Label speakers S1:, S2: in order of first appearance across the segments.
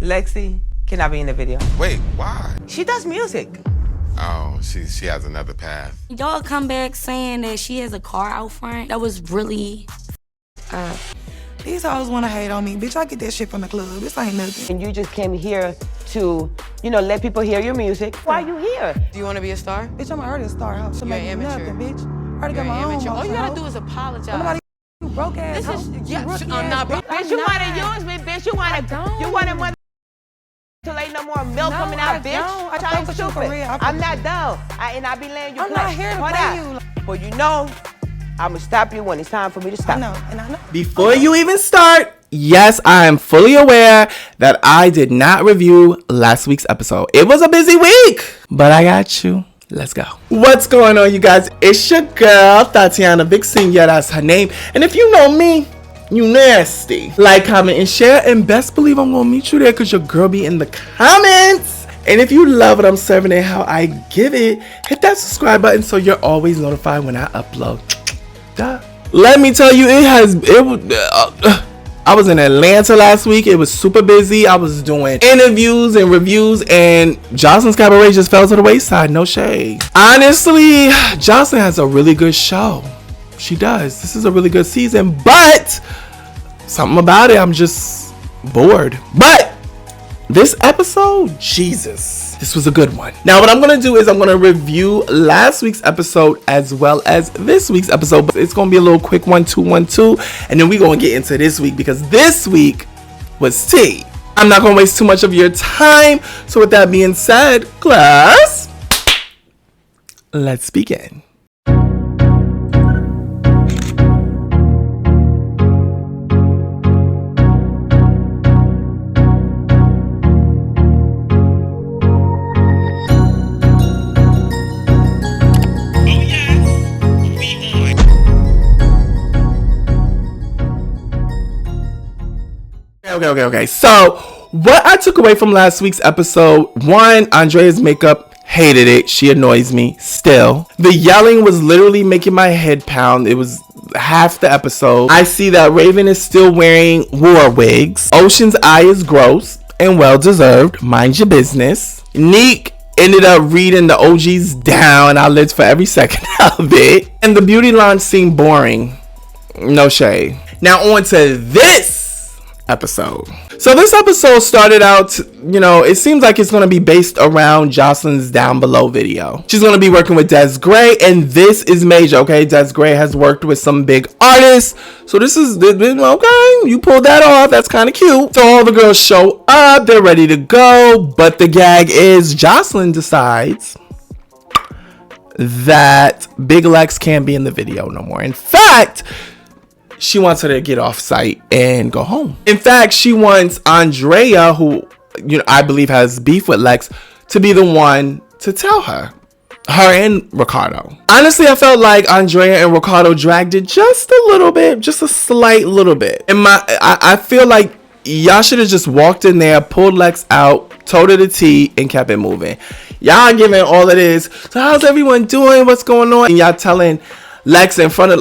S1: Lexi, can I be in the video?
S2: Wait, why?
S1: She does music.
S2: Oh, she has another path.
S3: Y'all come back saying that she has a car out front. That was really
S4: These hoes wanna hate on me. Bitch, I get that shit from the club. This ain't nothing.
S1: And you just came here to, let people hear your music. Why are you here?
S5: Do you want to be a star?
S4: Bitch, I'm already a star. Hoe. So
S5: You're
S4: make
S5: an amateur.
S4: nothing, bitch. I already
S5: You're
S4: got my
S5: an
S4: own.
S5: amateur. All you gotta
S4: hoe.
S5: do is apologize.
S4: Nobody you broke ass.
S5: This is
S4: hoe.
S5: yeah.
S4: You rookie
S5: I'm
S4: ass
S5: not broke.
S1: Bitch, you want to use me, bitch. You want to mother till ain't no more milk coming out, bitch.
S4: I
S1: Trying
S4: fuck with you for
S1: stupid.
S4: real.
S1: I'm not done. I be laying you
S4: I'm not here to
S1: Hold
S4: play
S1: up.
S4: you.
S1: But I'm going to stop you when it's time for me to stop.
S4: I know, and I know.
S6: Before you even start, yes, I am fully aware that I did not review last week's episode. It was a busy week, but I got you. Let's go. What's going on, you guys? It's your girl, Tatiana Vixen. Yeah, that's her name. And if you know me, you nasty. Like, comment, and share. And best believe I'm going to meet you there because your girl be in the comments. And if you love what I'm serving and how I give it, hit that subscribe button so you're always notified when I upload. Duh. Let me tell you, I was in Atlanta last week. It was super busy. I was doing interviews and reviews, and Joseline's Cabaret just fell to the wayside. No shade. Honestly, Joseline has a really good show. She does. This is a really good season, but something about it, I'm just bored. But this episode, Jesus, this was a good one. Now, what I'm going to do is I'm going to review last week's episode as well as this week's episode. But it's going to be a little quick 1-2-1-2. And then we're going to get into this week because this week was tea. I'm not going to waste too much of your time. So with that being said, class, let's begin. Okay. So, what I took away from last week's episode, one, Andrea's makeup, hated it. She annoys me still. The yelling was literally making my head pound. It was half the episode. I see that Raven is still wearing war wigs. Ocean's eye is gross and well deserved. Mind your business. Neek ended up reading the OGs down. I lived for every second of it. And the beauty lounge seemed boring. No shade. Now on to this episode. So this episode started out, it seems like it's going to be based around Joseline's Down Below video. She's going to be working with Des Gray, and this is major, okay? Des Gray has worked with some big artists, so this is, okay, you pulled that off, that's kind of cute. So all the girls show up, they're ready to go, but the gag is Joseline decides that Big Lex can't be in the video no more. In fact, she wants her to get off site and go home. In fact, she wants Andrea, who, I believe has beef with Lex, to be the one to tell her. Her and Ricardo. Honestly, I felt like Andrea and Ricardo dragged it just a little bit, just a slight little bit. And I feel like y'all should have just walked in there, pulled Lex out, told her the tea, and kept it moving. Y'all giving all of this. So how's everyone doing? What's going on? And y'all telling Lex in front of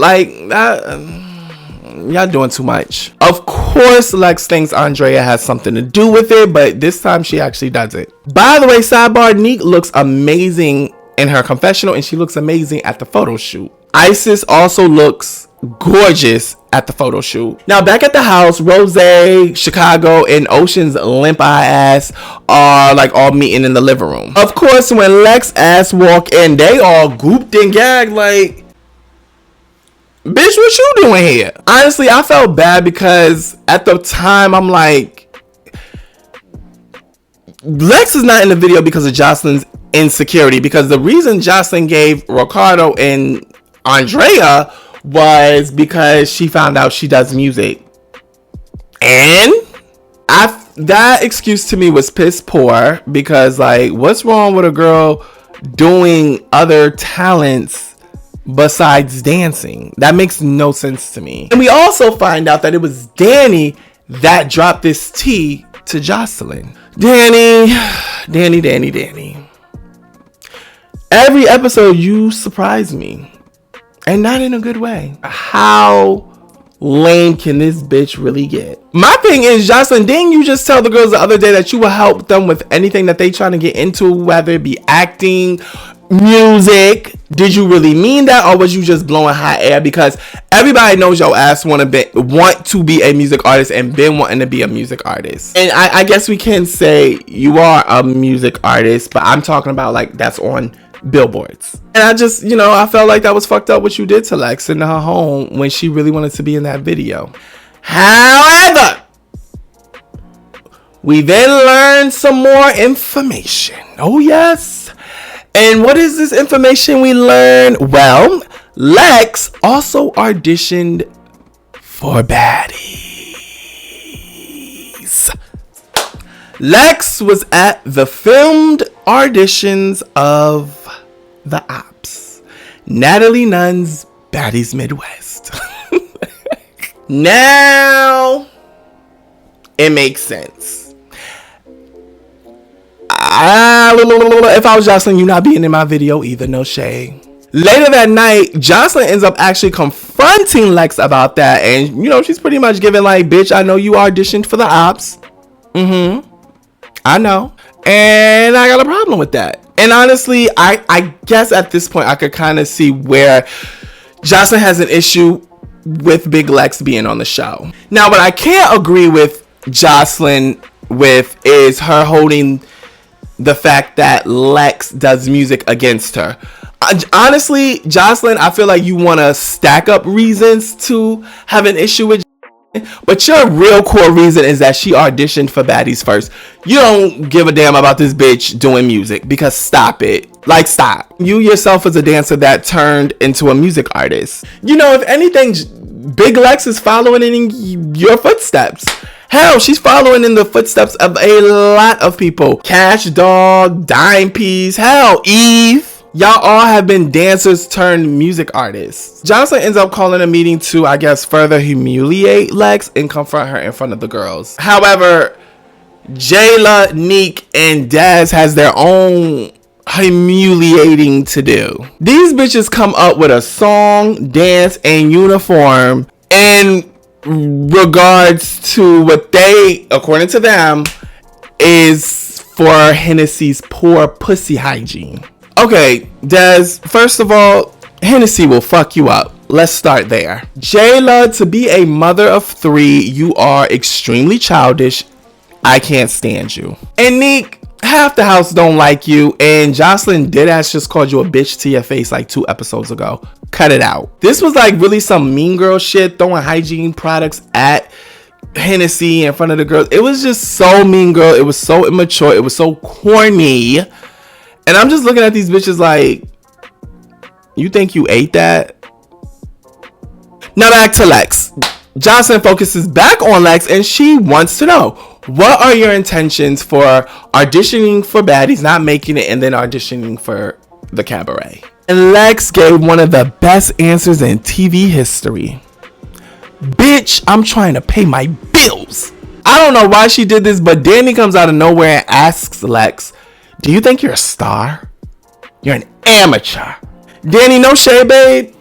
S6: y'all doing too much. Of course, Lex thinks Andrea has something to do with it, but this time she actually does it. By the way, sidebar, Neek looks amazing in her confessional, and she looks amazing at the photo shoot. Isis also looks gorgeous at the photo shoot. Now, back at the house, Rose, Chicago, and Ocean's limp eye ass are all meeting in the living room. Of course, when Lex ass walk in, they all gooped and gagged like, bitch, what you doing here? Honestly, I felt bad because at the time, I'm like, Lex is not in the video because of Joseline's insecurity. Because the reason Joseline gave Ricardo and Andrea was because she found out she does music. And that excuse to me was piss poor because, what's wrong with a girl doing other talents besides dancing? That makes no sense to me. And we also find out that it was Danny that dropped this tea to Joseline. Danny. Every episode you surprise me. And not in a good way. How lame can this bitch really get? My thing is, Joseline, didn't you just tell the girls the other day that you will help them with anything that they trying to get into, whether it be acting, music? Did you really mean that, or was you just blowing hot air? Because everybody knows your ass want to be a music artist and been wanting to be a music artist. And I guess we can say you are a music artist, but I'm talking about like that's on billboards. And I just, I felt like that was fucked up what you did to Lex in her home when she really wanted to be in that video. However, we then learned some more information. Oh yes. And what is this information we learned? Well, Lex also auditioned for Baddies. Lex was at the filmed auditions of The Ops, Natalie Nunn's Baddies Midwest. Now, it makes sense. If I was Joseline, you not being in my video either, no shade. Later that night, Joseline ends up actually confronting Lex about that. And, she's pretty much giving like, bitch, I know you auditioned for The Ops. I know. And I got a problem with that. And honestly, I guess at this point, I could kind of see where Joseline has an issue with Big Lex being on the show. Now, what I can't agree with Joseline with is her holding the fact that Lex does music against her. Honestly, Joseline, I feel like you want to stack up reasons to have an issue with, but your real core reason is that she auditioned for Baddies first. You don't give a damn about this bitch doing music, because stop it. Like, stop. You yourself as a dancer that turned into a music artist. If anything, Big Lex is following in your footsteps. Hell, she's following in the footsteps of a lot of people. Cash Dog, Dime Piece, hell, Eve. Y'all all have been dancers turned music artists. Joseline ends up calling a meeting to, I guess, further humiliate Lex and confront her in front of the girls. However, Jayla, Neek, and Daz has their own humiliating to do. These bitches come up with a song, dance, and uniform in regards to what they, according to them, is for Hennessy's poor pussy hygiene. Okay, Des, first of all, Hennessy will fuck you up. Let's start there. Jayla, to be a mother of 3, you are extremely childish. I can't stand you. And Neek, half the house don't like you, and Joseline deadass just called you a bitch to your face like 2 episodes ago. Cut it out. This was like really some mean girl shit, throwing hygiene products at Hennessy in front of the girls. It was just so mean girl. It was so immature. It was so corny. And I'm just looking at these bitches like, you think you ate that? Now back to Lex. Joseline focuses back on Lex and she wants to know, what are your intentions for auditioning for Baddies, not making it, and then auditioning for the Cabaret? And Lex gave one of the best answers in TV history. Bitch, I'm trying to pay my bills. I don't know why she did this, but Danny comes out of nowhere and asks Lex, do you think you're a star? You're an amateur. Danny, no shade, babe.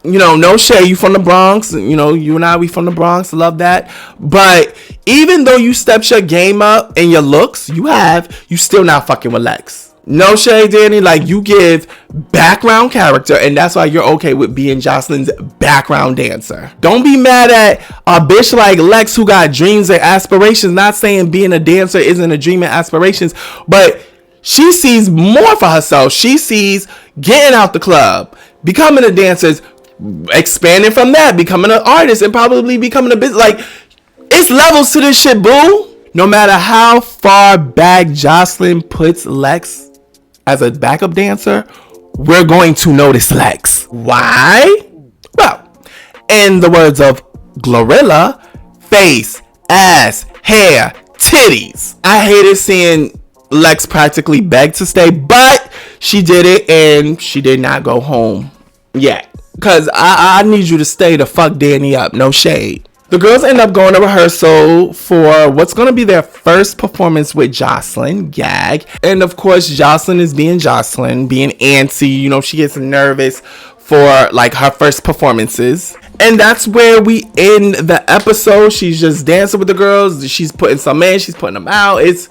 S6: No shade. You from the Bronx. You and I, we from the Bronx. Love that. But even though you stepped your game up and your looks, you still not fucking with Lex. No shade, Danny. Like, you give background character, and that's why you're okay with being Joseline's background dancer. Don't be mad at a bitch like Lex who got dreams and aspirations. Not saying being a dancer isn't a dream and aspirations, but she sees more for herself. She sees getting out the club, becoming a dancer, expanding from that, becoming an artist, and probably becoming a business. Like, it's levels to this shit, boo. No matter how far back Joseline puts Lex as a backup dancer, we're going to notice Lex. Why? Well, in the words of Glorilla, face, ass, hair, titties. I hated seeing Lex practically beg to stay, but she did it and she did not go home yet. Because I need you to stay to fuck Danny up. No shade. The girls end up going to rehearsal for what's going to be their first performance with Joseline, gag. And of course, Joseline is being Joseline, being antsy. She gets nervous for like her first performances. And that's where we end the episode. She's just dancing with the girls. She's putting some in, she's putting them out. It's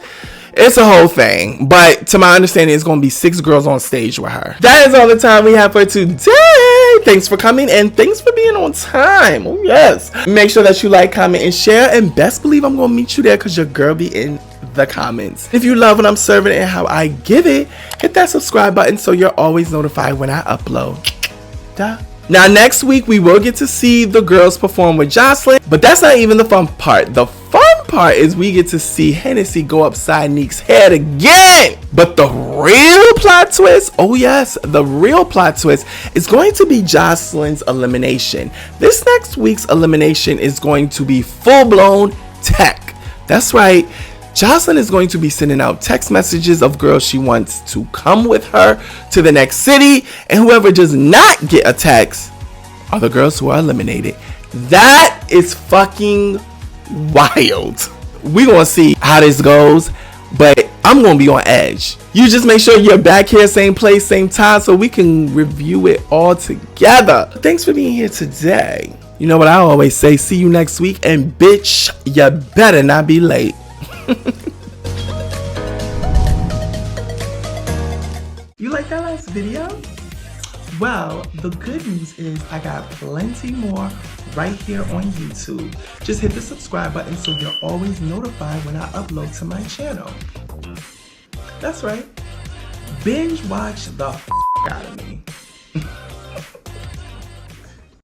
S6: a whole thing. But to my understanding, it's going to be 6 girls on stage with her. That is all the time we have for today. Thanks for coming and thanks for being on time. Oh, yes. Make sure that you like, comment, and share. And best believe I'm going to meet you there because your girl be in the comments. If you love what I'm serving and how I give it, hit that subscribe button so you're always notified when I upload. Duh. Now, next week, we will get to see the girls perform with Joseline. But that's not even the fun part. The fun part is we get to see Hennessy go upside Neek's head again. But the real plot twist, oh yes, the real plot twist is going to be Joseline's elimination. This next week's elimination is going to be full-blown tech. That's right. Joseline is going to be sending out text messages of girls she wants to come with her to the next city. And whoever does not get a text are the girls who are eliminated. That is fucking wild. We're going to see how this goes. But I'm going to be on edge. You just make sure you're back here, same place, same time, so we can review it all together. Thanks for being here today. You know what I always say, see you next week. And bitch, you better not be late. You like that last video? Well, the good news is I got plenty more right here on YouTube. Just hit the subscribe button so you're always notified when I upload to my channel. That's right. Binge watch the out of me.